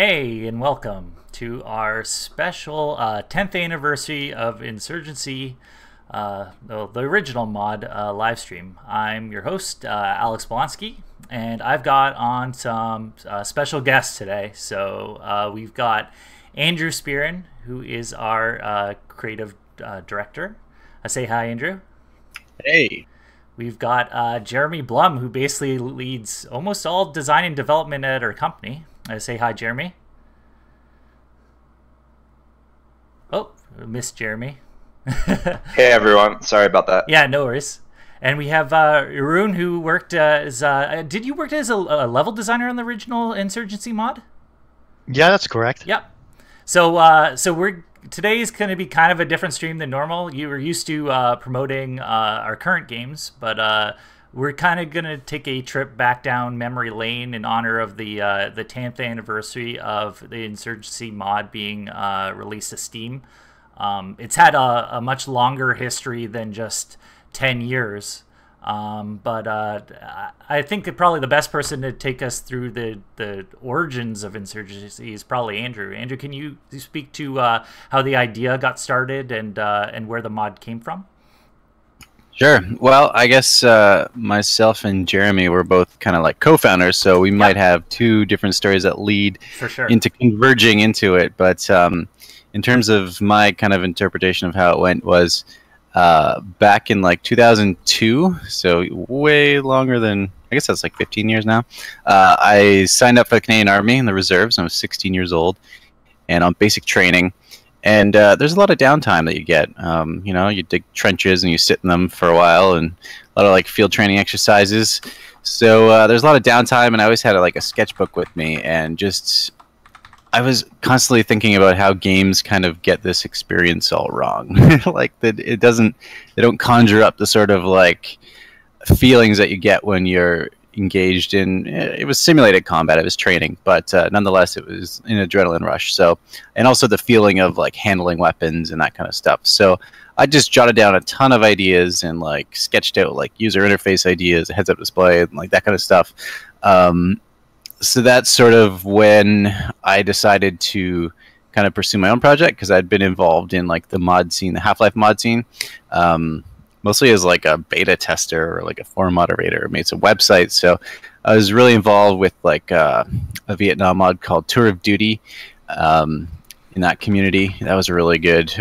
Hey, and welcome to our special 10th anniversary of Insurgency, the original mod live stream. I'm your host, Alex Blonsky, and I've got on some special guests today. So we've got Andrew Spearin, who is our creative director. Say hi, Andrew. Hey. We've got Jeremy Blum, who basically leads almost all design and development at our company. Say hi, Jeremy. Oh, missed Jeremy. Hey everyone, sorry about that. Yeah, no worries. And we have Arun, who worked as... did you work as a level designer on the original Insurgency mod? Yeah, that's correct. Yep. So today is going to be kind of a different stream than normal. You were used to promoting our current games, but we're kind of going to take a trip back down memory lane in honor of the 10th anniversary of the Insurgency mod being released to Steam. It's had a much longer history than just 10 years. But I think that probably the best person to take us through the origins of Insurgency is probably Andrew. Andrew, can you speak to how the idea got started and where the mod came from? Sure. Well, I guess myself and Jeremy were both kind of like co-founders, so we might have two different stories that lead into converging into it. But in terms of my kind of interpretation of how it went was back in like 2002, so way longer than, I guess that's like 15 years now. I signed up for the Canadian Army in the reserves. I was 16 years old and on basic training. And there's a lot of downtime that you get. You know, you dig trenches and you sit in them for a while, and a lot of like field training exercises. So there's a lot of downtime, and I always had like a sketchbook with me, and just I was constantly thinking about how games kind of get this experience all wrong. Like that they don't conjure up the sort of like feelings that you get when you're engaged in, it was simulated combat, it was training, but nonetheless it was an adrenaline rush. So, and also the feeling of like handling weapons and that kind of stuff. So I just jotted down a ton of ideas and like sketched out like user interface ideas, a heads-up display, and like that kind of stuff. So that's sort of when I decided to kind of pursue my own project, because I'd been involved in like the mod scene, the Half-Life mod scene, mostly as like a beta tester or like a forum moderator, made some websites. So I was really involved with like a Vietnam mod called Tour of Duty in that community. That was a really good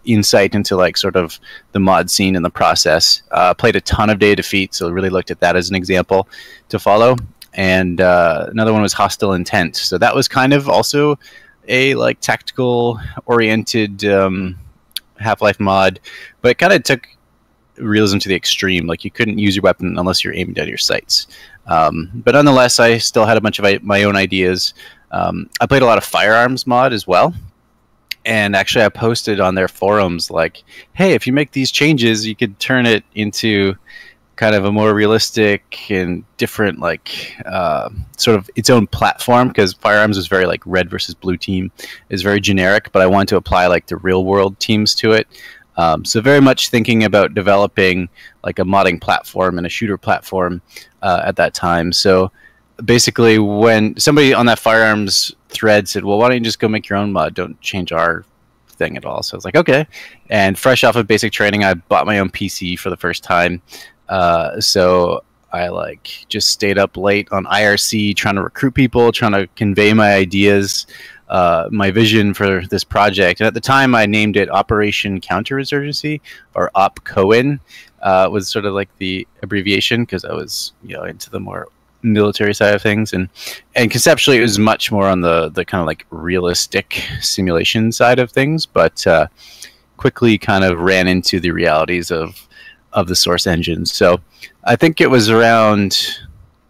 insight into like sort of the mod scene and the process. Played a ton of Day of Defeat, so really looked at that as an example to follow. And another one was Hostile Intent. So that was kind of also a like tactical oriented Half-Life mod, but it kind of took realism to the extreme. Like you couldn't use your weapon unless you're aiming down your sights. But nonetheless, I still had a bunch of my own ideas. I played a lot of Firearms mod as well. And actually I posted on their forums like, hey, if you make these changes, you could turn it into kind of a more realistic and different like sort of its own platform, because Firearms was very like red versus blue team is very generic, but I wanted to apply like the real world teams to it. So very much thinking about developing like a modding platform and a shooter platform at that time. So basically when somebody on that Firearms thread said, well, why don't you just go make your own mod? Don't change our thing at all. So I was like, okay. And fresh off of basic training, I bought my own PC for the first time. So I like just stayed up late on IRC trying to recruit people, trying to convey my ideas, my vision for this project. And at the time I named it Operation Counterinsurgency, or OpCoin was sort of like the abbreviation, because I was, you know, into the more military side of things, and conceptually it was much more on the kind of like realistic simulation side of things, but quickly kind of ran into the realities of the source engine. So I think it was around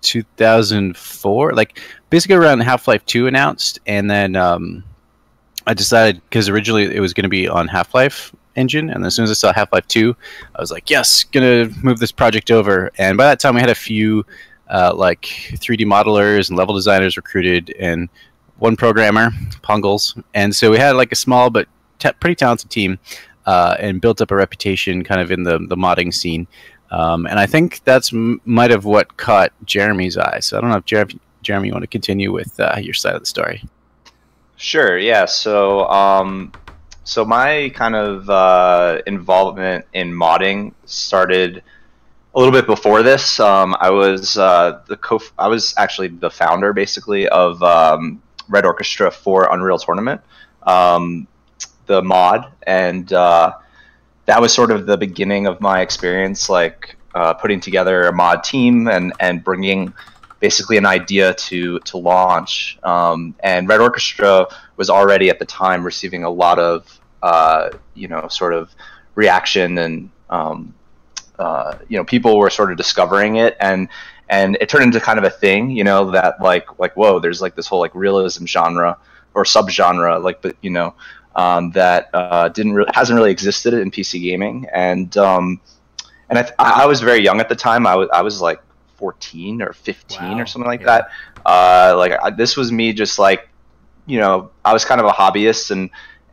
2004, like basically around Half-Life 2 announced, and then I decided, because originally it was going to be on Half-Life engine, and as soon as I saw Half-Life 2, I was like, yes, gonna move this project over. And by that time we had a few like 3D modelers and level designers recruited, and one programmer, Pongles, and so we had like a small but pretty talented team, and built up a reputation kind of in the modding scene. And I think that's might have what caught Jeremy's eye. So I don't know if Jeremy, you want to continue with your side of the story. Sure. Yeah. So my kind of involvement in modding started a little bit before this. I was actually the founder, basically, of Red Orchestra for Unreal Tournament, um, the mod, and that was sort of the beginning of my experience, like putting together a mod team and bringing basically an idea to launch. And Red Orchestra was already at the time receiving a lot of sort of reaction, and people were sort of discovering it, and it turned into kind of a thing, that like whoa, there's like this whole like realism genre or subgenre, like, but that hasn't really existed in PC gaming. And I was very young at the time. I was like 14 or 15 or something like that. This was me just like, I was kind of a hobbyist,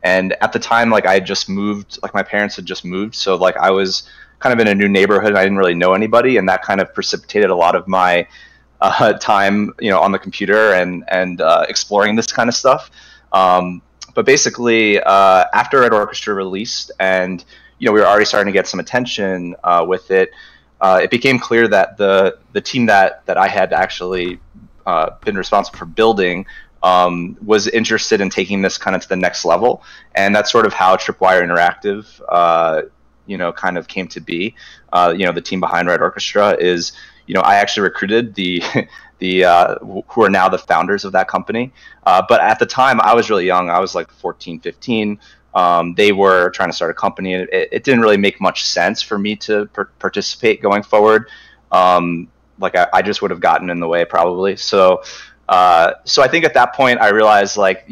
and at the time, like, I had just moved, like my parents had just moved, so like I was kind of in a new neighborhood and I didn't really know anybody, and that kind of precipitated a lot of my time, on the computer and exploring this kind of stuff. But basically, after Red Orchestra released, and we were already starting to get some attention with it, it became clear that the team that I had actually been responsible for building was interested in taking this kind of to the next level, and that's sort of how Tripwire Interactive, kind of came to be. The team behind Red Orchestra is, I actually recruited the who are now the founders of that company. But at the time, I was really young. I was like 14, 15. They were trying to start a company, and it didn't really make much sense for me to participate going forward. I just would have gotten in the way probably. So I think at that point I realized, like,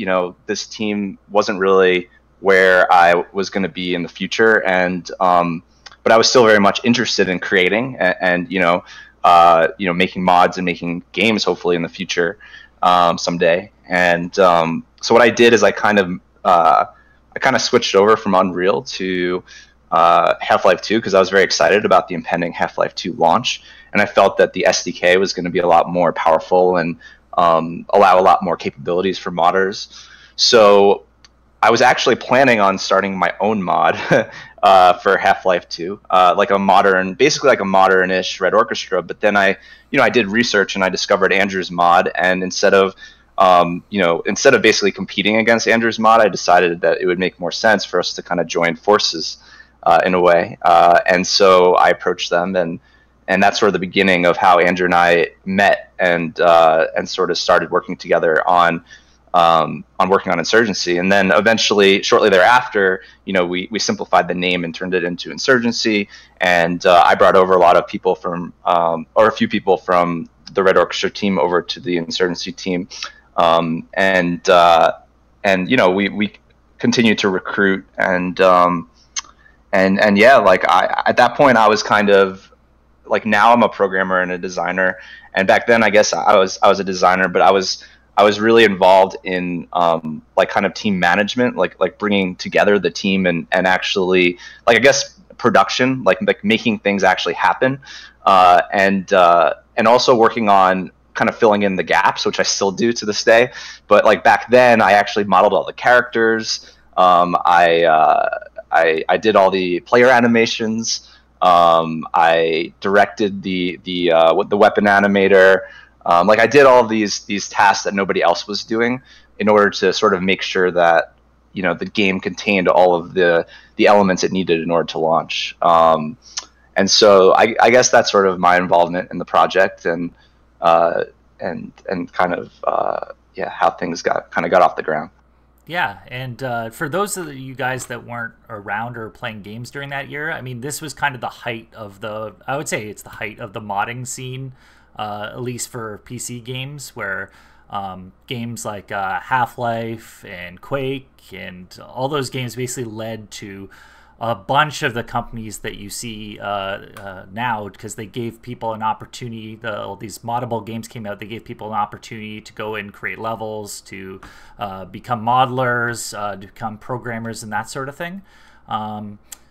this team wasn't really where I was going to be in the future, and but I was still very much interested in creating and making mods and making games, hopefully in the future, someday. And so what I did is I kind of switched over from Unreal to Half-Life 2, because I was very excited about the impending Half-Life 2 launch, and I felt that the SDK was going to be a lot more powerful and allow a lot more capabilities for modders. So I was actually planning on starting my own mod for Half-Life 2, basically like a modern-ish Red Orchestra. But then I did research and I discovered Andrew's mod, and instead of basically competing against Andrew's mod, I decided that it would make more sense for us to kind of join forces in a way. And so I approached them, and that's sort of the beginning of how Andrew and I met and sort of started working together on working on Insurgency. And then eventually, shortly thereafter, we simplified the name and turned it into Insurgency. And I brought over a lot of people from, or a few people from the Red Orchestra team over to the Insurgency team. And we continued to recruit, and yeah, like at that point I was kind of like, now I'm a programmer and a designer, and back then I guess I was a designer, but I was really involved in like kind of team management, like bringing together the team and actually, like, I guess production, like making things actually happen, and also working on kind of filling in the gaps, which I still do to this day. But like back then, I actually modeled all the characters. I did all the player animations. I directed the weapon animator. Like, I did all these tasks that nobody else was doing in order to sort of make sure that the game contained all of the elements it needed in order to launch. And so I guess that's sort of my involvement in the project, and kind of how things got off the ground. Yeah, and for those of you guys that weren't around or playing games during that year, I mean, this was kind of the height of I would say it's the height of the modding scene, at least for PC games, where games like Half-Life and Quake and all those games basically led to a bunch of the companies that you see now, because they gave people an opportunity. All these moddable games came out. They gave people an opportunity to go and create levels, to become modelers, to become programmers, and that sort of thing.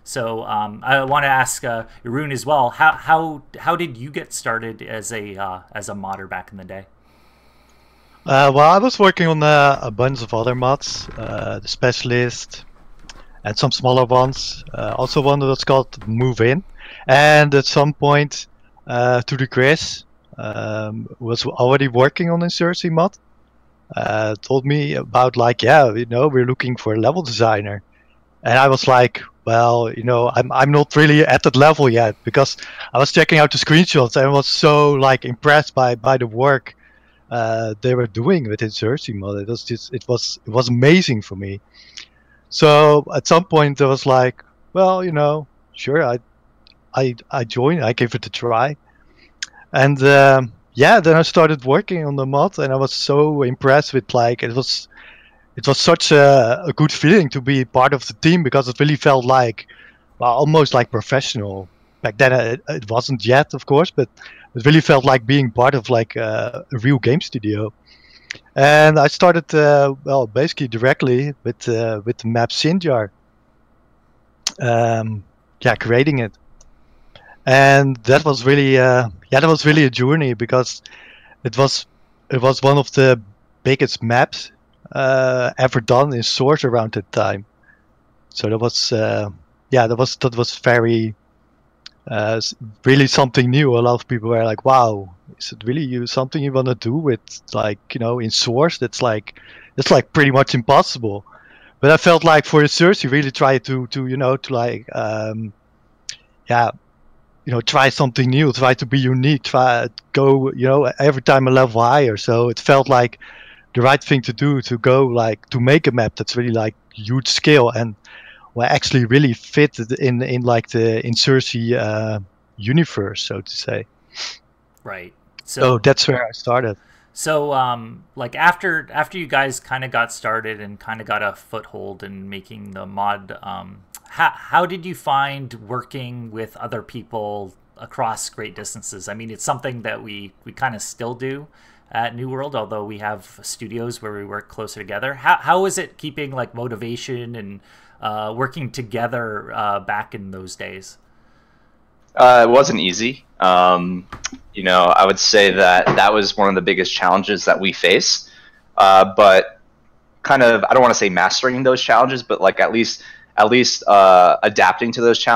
So I want to ask Arun as well. How did you get started as a modder back in the day? Well, I was working on a bunch of other mods, the Specialist, and some smaller ones. Also one that's called Move In. And at some point, to the Chris, was already working on Insurgency mod. Told me about like, yeah, you know, we're looking for a level designer. And I was like, well, you know, I'm not really at that level yet, because I was checking out the screenshots and I was so like impressed by the work they were doing with Insurgency mod. It was just it was amazing for me. So at some point I was like, well, you know, sure, I joined, I gave it a try, and yeah, then I started working on the mod, and I was so impressed with like it was such a good feeling to be part of the team, because it really felt like, well, almost like professional. Back then it wasn't yet, of course, but it really felt like being part of like a real game studio. And I started, well, basically directly with the map Sinjar, yeah, creating it. And that was really, yeah, that was really a journey, because it was one of the biggest maps ever done in Source around that time. So that was, yeah, that was very, really something new. A lot of people were like, "Wow, is it really something you want to do with, like, you know, in Source? That's like pretty much impossible." But I felt like for research, you really try to you know, to like, yeah, you know, try something new, try to be unique, try go, you know, every time a level higher. So it felt like the right thing to do, to go like to make a map that's really like huge scale, and well, actually really fit in like the Insurgency universe, so to say. Right. So that's where I started. So, like after you guys kind of got started and kind of got a foothold in making the mod, how did you find working with other people across great distances? I mean, it's something that we kind of still do at New World, although we have studios where we work closer together. How is it keeping like motivation and working together back in those days? It wasn't easy. You know, I would say that was one of the biggest challenges that we face. But kind of, I don't want to say mastering those challenges, but like at least adapting to those challenges